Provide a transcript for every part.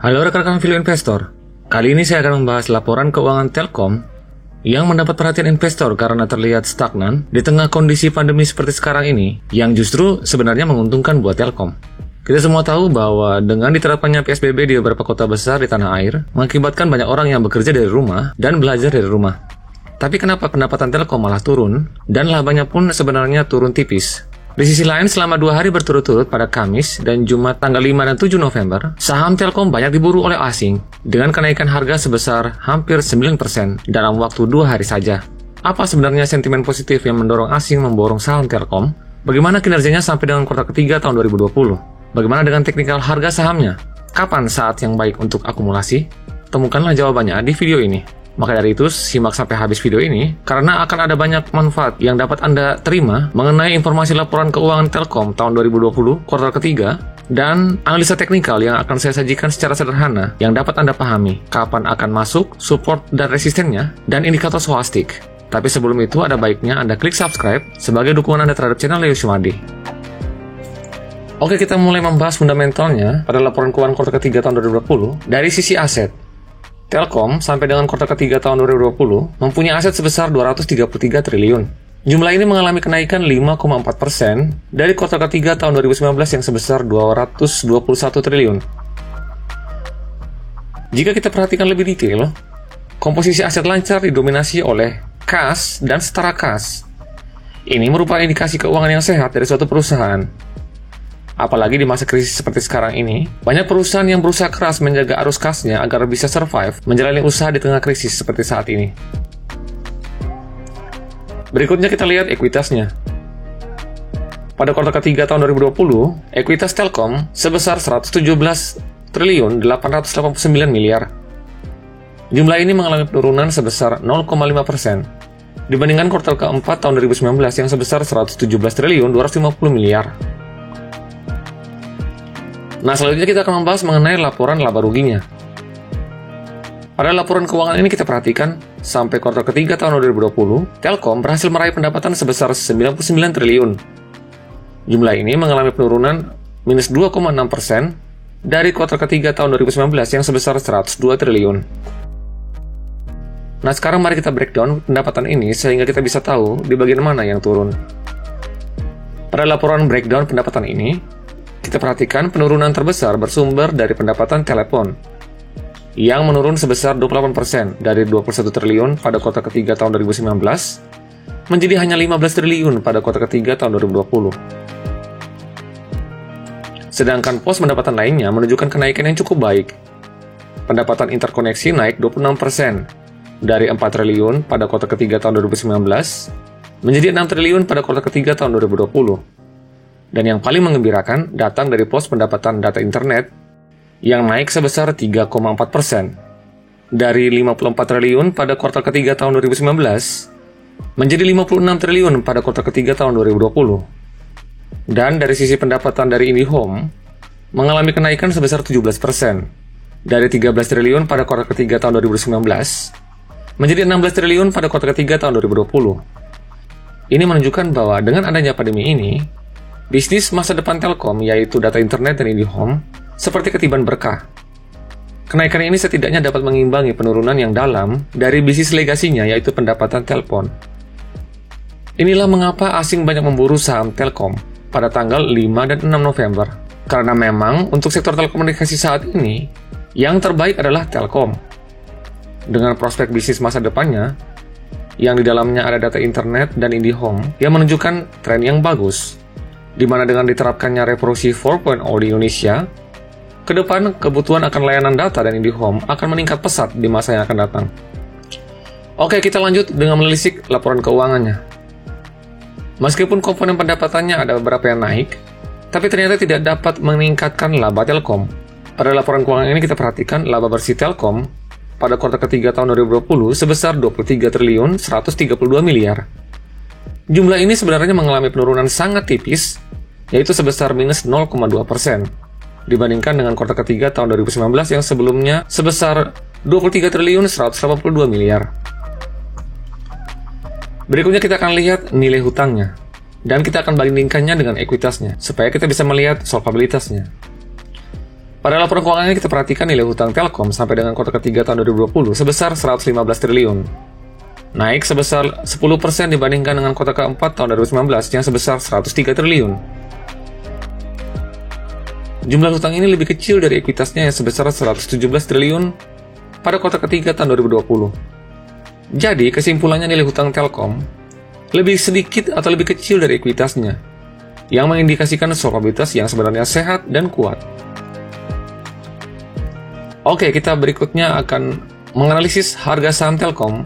Halo rekan-rekan Video Investor, kali ini saya akan membahas laporan keuangan Telkom yang mendapat perhatian investor karena terlihat stagnan di tengah kondisi pandemi seperti sekarang ini, yang justru sebenarnya menguntungkan buat Telkom. Kita semua tahu bahwa dengan diterapkannya PSBB di beberapa kota besar di tanah air, mengakibatkan banyak orang yang bekerja dari rumah dan belajar dari rumah. Tapi kenapa pendapatan Telkom malah turun, dan labanya pun sebenarnya turun tipis? Di sisi lain, selama 2 hari berturut-turut pada Kamis dan Jumat tanggal 5 dan 7 November, saham Telkom banyak diburu oleh asing dengan kenaikan harga sebesar hampir 9% dalam waktu 2 hari saja. Apa sebenarnya sentimen positif yang mendorong asing memborong saham Telkom? Bagaimana kinerjanya sampai dengan kuartal ketiga tahun 2020? Bagaimana dengan teknikal harga sahamnya? Kapan saat yang baik untuk akumulasi? Temukanlah jawabannya di video ini. Maka dari itu, simak sampai habis video ini, karena akan ada banyak manfaat yang dapat Anda terima mengenai informasi laporan keuangan Telkom tahun 2020 kuartal ketiga, dan analisa teknikal yang akan saya sajikan secara sederhana yang dapat Anda pahami kapan akan masuk, support dan resistennya, dan indikator swastik. Tapi sebelum itu, ada baiknya Anda klik subscribe sebagai dukungan Anda terhadap channel Leo Sumadi. Oke, kita mulai membahas fundamentalnya pada laporan keuangan kuartal ketiga tahun 2020 dari sisi aset. Telkom sampai dengan kuartal ketiga tahun 2020 mempunyai aset sebesar 233 triliun. Jumlah ini mengalami kenaikan 5,4% dari kuartal ketiga tahun 2019 yang sebesar 221 triliun. Jika kita perhatikan lebih detail, komposisi aset lancar didominasi oleh kas dan setara kas. Ini merupakan indikasi keuangan yang sehat dari suatu perusahaan. Apalagi di masa krisis seperti sekarang ini, banyak perusahaan yang berusaha keras menjaga arus kasnya agar bisa survive menjalani usaha di tengah krisis seperti saat ini. Berikutnya kita lihat ekuitasnya. Pada kuartal ketiga tahun 2020, ekuitas Telkom sebesar 117 triliun 889 miliar. Jumlah ini mengalami penurunan sebesar 0,5% dibandingkan kuartal keempat tahun 2019 yang sebesar 117 triliun 250 miliar. Nah, selanjutnya kita akan membahas mengenai laporan laba ruginya. Pada laporan keuangan ini kita perhatikan, sampai kuartal ketiga tahun 2020, Telkom berhasil meraih pendapatan sebesar 99 triliun. Jumlah ini mengalami penurunan minus 2,6% dari kuartal ketiga tahun 2019 yang sebesar 102 triliun. Nah, sekarang mari kita breakdown pendapatan ini sehingga kita bisa tahu di bagian mana yang turun. Pada laporan breakdown pendapatan ini, kita perhatikan penurunan terbesar bersumber dari pendapatan telepon yang menurun sebesar 28% dari 21 triliun pada kuartal ketiga tahun 2019 menjadi hanya 15 triliun pada kuartal ketiga tahun 2020. Sedangkan pos pendapatan lainnya menunjukkan kenaikan yang cukup baik. Pendapatan interkoneksi naik 26% dari 4 triliun pada kuartal ketiga tahun 2019 menjadi 6 triliun pada kuartal ketiga tahun 2020. Dan yang paling menggembirakan datang dari pos pendapatan data internet yang naik sebesar 3,4% dari 54 triliun pada kuartal ketiga tahun 2019 menjadi 56 triliun pada kuartal ketiga tahun 2020. Dan dari sisi pendapatan dari IndiHome mengalami kenaikan sebesar 17% dari 13 triliun pada kuartal ketiga tahun 2019 menjadi 16 triliun pada kuartal ketiga tahun 2020. Ini menunjukkan bahwa dengan adanya pandemi ini, bisnis masa depan Telkom, yaitu data internet dan IndiHome, seperti ketiban berkah. Kenaikan ini setidaknya dapat mengimbangi penurunan yang dalam dari bisnis legasinya, yaitu pendapatan telepon. Inilah mengapa asing banyak memburu saham Telkom pada tanggal 5 dan 6 November. Karena memang untuk sektor telekomunikasi saat ini, yang terbaik adalah Telkom. Dengan prospek bisnis masa depannya, yang di dalamnya ada data internet dan IndiHome, yang menunjukkan tren yang bagus. Di mana dengan diterapkannya revolusi 4.0 di Indonesia, ke depan kebutuhan akan layanan data dan IndiHome akan meningkat pesat di masa yang akan datang. Oke, kita lanjut dengan menelisik laporan keuangannya. Meskipun komponen pendapatannya ada beberapa yang naik, tapi ternyata tidak dapat meningkatkan laba Telkom. Pada laporan keuangan ini kita perhatikan laba bersih Telkom pada kuartal ketiga tahun 2020 sebesar 23 triliun 132 miliar. Jumlah ini sebenarnya mengalami penurunan sangat tipis, yaitu sebesar minus 0,2% dibandingkan dengan kuartal ketiga tahun 2019 yang sebelumnya sebesar 23 triliun 182 miliar. Berikutnya kita akan lihat nilai hutangnya, dan kita akan bandingkannya dengan ekuitasnya, supaya kita bisa melihat solvabilitasnya. Pada laporan keuangan ini kita perhatikan nilai hutang Telkom sampai dengan kuartal ketiga tahun 2020 sebesar 115 triliun. Naik sebesar 10% dibandingkan dengan kuartal keempat tahun 2019 yang sebesar 103 triliun. Jumlah hutang ini lebih kecil dari ekuitasnya yang sebesar 117 triliun pada kuartal ketiga tahun 2020. Jadi, kesimpulannya nilai hutang Telkom lebih sedikit atau lebih kecil dari ekuitasnya, yang mengindikasikan solvabilitas yang sebenarnya sehat dan kuat. Oke, kita berikutnya akan menganalisis harga saham Telkom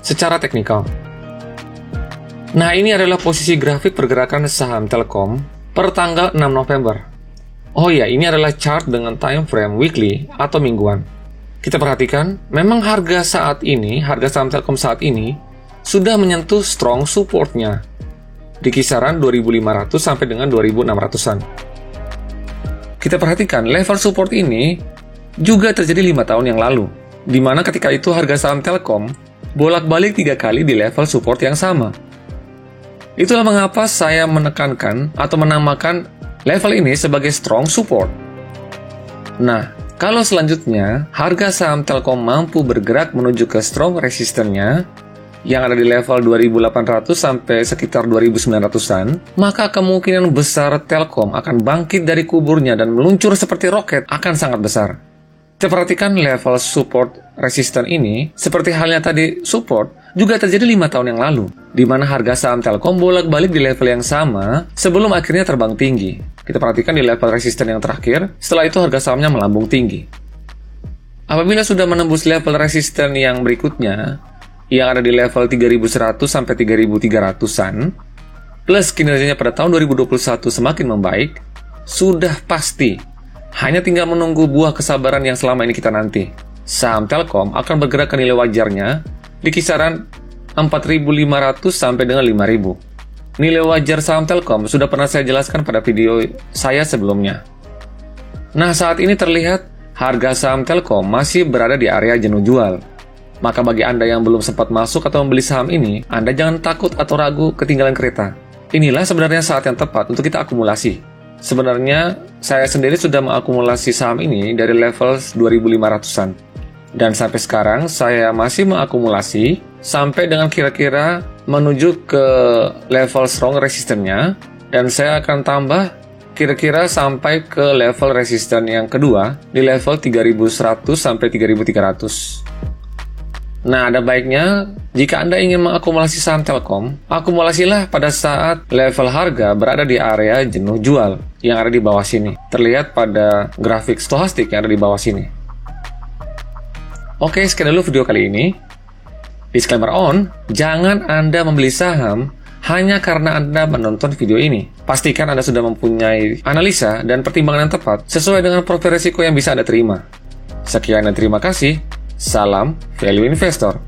secara teknikal. Nah, ini adalah posisi grafik pergerakan saham Telkom per tanggal 6 November. Oh iya, ini adalah chart dengan time frame weekly atau mingguan. Kita perhatikan, memang harga saham Telkom saat ini sudah menyentuh strong support-nya di kisaran 2.500 sampai dengan 2.600-an. Kita perhatikan, level support ini juga terjadi 5 tahun yang lalu, di mana ketika itu harga saham Telkom bolak-balik 3 kali di level support yang sama. Itulah mengapa saya menekankan atau menamakan level ini sebagai strong support. Nah, kalau selanjutnya harga saham Telkom mampu bergerak menuju ke strong resistennya yang ada di level 2.800 sampai sekitar 2.900-an, maka kemungkinan besar Telkom akan bangkit dari kuburnya dan meluncur seperti roket akan sangat besar. Kita perhatikan level support resisten ini, seperti halnya tadi support, juga terjadi 5 tahun yang lalu, di mana harga saham Telkom bolak-balik di level yang sama sebelum akhirnya terbang tinggi. Kita perhatikan di level resisten yang terakhir, setelah itu harga sahamnya melambung tinggi. Apabila sudah menembus level resisten yang berikutnya, yang ada di level 3.100 sampai 3.300-an, plus kinerjanya pada tahun 2021 semakin membaik, sudah pasti hanya tinggal menunggu buah kesabaran yang selama ini kita nanti. Saham Telkom akan bergerak ke nilai wajarnya di kisaran 4.500 sampai dengan 5.000. Nilai wajar saham Telkom sudah pernah saya jelaskan pada video saya sebelumnya. Nah, saat ini terlihat harga saham Telkom masih berada di area jenuh jual. Maka bagi Anda yang belum sempat masuk atau membeli saham ini, Anda jangan takut atau ragu ketinggalan kereta. Inilah sebenarnya saat yang tepat untuk kita akumulasi. Sebenarnya, saya sendiri sudah mengakumulasi saham ini dari level 2.500-an. Dan sampai sekarang, saya masih mengakumulasi sampai dengan kira-kira menuju ke level strong resistennya. Dan saya akan tambah kira-kira sampai ke level resisten yang kedua di level 3.100 sampai 3.300. Nah, ada baiknya jika Anda ingin mengakumulasi saham Telkom, akumulasilah pada saat level harga berada di area jenuh jual yang ada di bawah sini. Terlihat pada grafik stochastik yang ada di bawah sini. Oke, sekian dulu video kali ini. Disclaimer on, jangan Anda membeli saham hanya karena Anda menonton video ini. Pastikan Anda sudah mempunyai analisa dan pertimbangan yang tepat sesuai dengan profil risiko yang bisa Anda terima. Sekian dan terima kasih. Salam Value Investor.